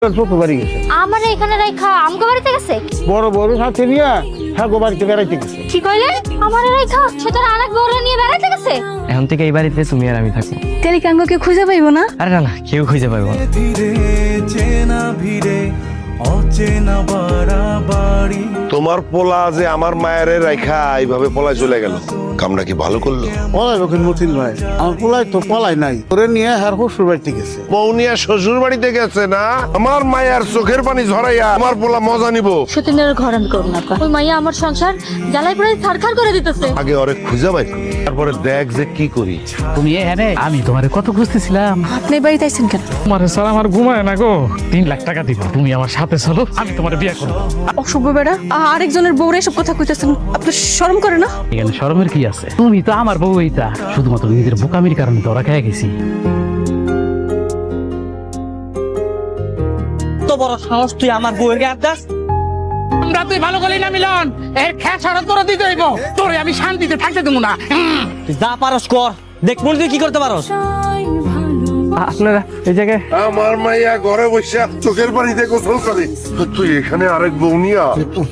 বাড়ি গেছে আমার এখানে রাইখা আমগো বাড়িতে গেছে। বড় বড় সাথে নিয়ে হ্যাঁ বাড়িতে বেড়াইতে গেছে। কি কইলেন? আমার রাইখা সে তার আরেক বড় নিয়ে বেড়াইতে গেছে। এখন থেকে এই বাড়িতে তুমি আর আমি থাকবো। তেলি কাঙ্গকে খুঁজে পাইবো না? আরে না না, কেউ খুঁজে পাইবো না। তোমার পোলা যে আমার মায়ের রাইখা এইভাবে পলায় চলে গেল, কামটা কি ভালো করলো? পলাই রকম মতিন ভাই, আমার পোলাই তো পলাই নাই, ওরে নিয়ে হ্যাঁ শ্বশুর বাড়িতে গেছে। বৌনিয়া শ্বশুর বাড়িতে গেছে না, আমার মায়ের চোখের পানি ঝরাইয়া আমার পোলা মজা নিব। সতীনের ঘর আমি করব না। ওই মাইয়া আমার সংসার জ্বালাই পড়ে ছারখার করে দিতেছে। আগে ওরে খুঁজে পাই, তারপরে দেখ যে কি করি। তুমি এখানে, আমি তোমারে কত খুঁজতেছিলাম। আপনি বাড়িতে আইছেন কেন? তোমার স্যার আমার ঘুমায় না গো, 3 লাখ টাকা দিব, তুমি আমার সাথে চলো, আমি তোমার বিয়ে করবো। অসভ্য বেড়া, আরেকজনের বউরে এসব কথা কইতেছেন, আপনার শরম করে না? এখানে শরমের কি আছে? তুমি তো আমার বউ, এইটা শুধুমাত্র নিজের বোকামির কারণে ধরা খেয়ে গেছি। তো বড় সাহস তুই আমার বউয়ের গায়ে হাত দাস? আমরা তুই ভালো করলি না মিলন, এর খেয়া ছড়া তোরা দিতে হইব, তোরে আমি শান্তিতে থাকতে দেবো না। তুই যা পারস কর, দেখ মনে তুই কি করতে পারস। আপনারা এই জায়গায় আমার মাইয়া ঘরে বসে চোখের পানিতে গোসল করে, তুই এখানে আরেক বৌনিয়া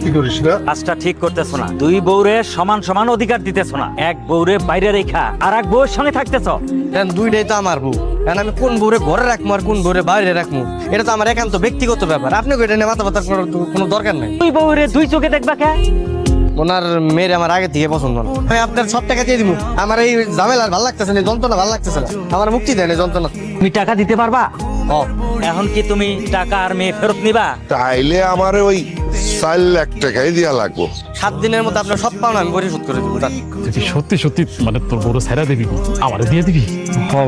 কি করিস না? কাজটা ঠিক করতেছ না। দুই বউরে সমান সমান অধিকার দিতেছ না। এক বউরে বাইরে রেখা আর এক বউয়ের সঙ্গে থাকতেছ। দুইটাই তো আমার বউ, কারণ আমি কোন বউরে ঘরে রাখবো আর কোন বউরে বাইরে রাখবো এটা তো আমার একান্ত ব্যক্তিগত ব্যাপার। আপনি এটা নিয়ে মাথা ব্যথা করার তো কোনো দরকার নাই। দুই বউরে দুই চোখে দেখবা কে? ওনার মেয়ের আমার আগে থেকে পছন্দ না। আমি আপনার সব টাকা দিয়ে দিব, আমার এই ঝামেলা ভালো লাগতেছে না, যন্ত্রণা ভালো লাগতেছে না, আমার মুক্তি দেন এই যন্ত্রণা। তুমি টাকা দিতে পারবা? এখন কি তুমি টাকা আর মেয়ে ফেরত নিবা? তাইলে আমার ওই 4 লাখ টাকাই দিয়া লাগবো। 7 দিনের মধ্যে আপনার সব পাওনা আমি পরিশোধ করে দেবো। যদি সত্যি সত্যি মানে তোর বড় ছেড়া দিবি, আমারে দিয়ে দিবি।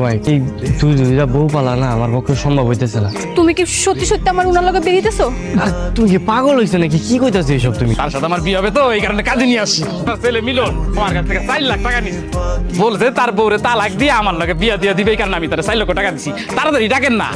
ভাই এই তুই দুইটা বউ পালা না, আমার পক্ষে সম্ভব হইতেছে না। তুমি কি সত্যি সত্যি আমার উনার লগে বেরিয়েছো? আর তুই কি পাগল হইছে নাকি? কি কইতাছিস এসব তুমি? তার সাথে আমার বিয়ে হবে তো, এই কারণে কাজে নিয়ে আসছি। ছেলে মিলন আমার কাছ থেকে 4 লাখ টাকা নিয়েছে, বলছে তার বউরে তালাক দিয়ে আমার লগে বিয়ে দিয়ে দিবে, এই কারণে আমি তার 4 লক্ষ টাকা দিছি। তাড়াতাড়ি ডাকেন না।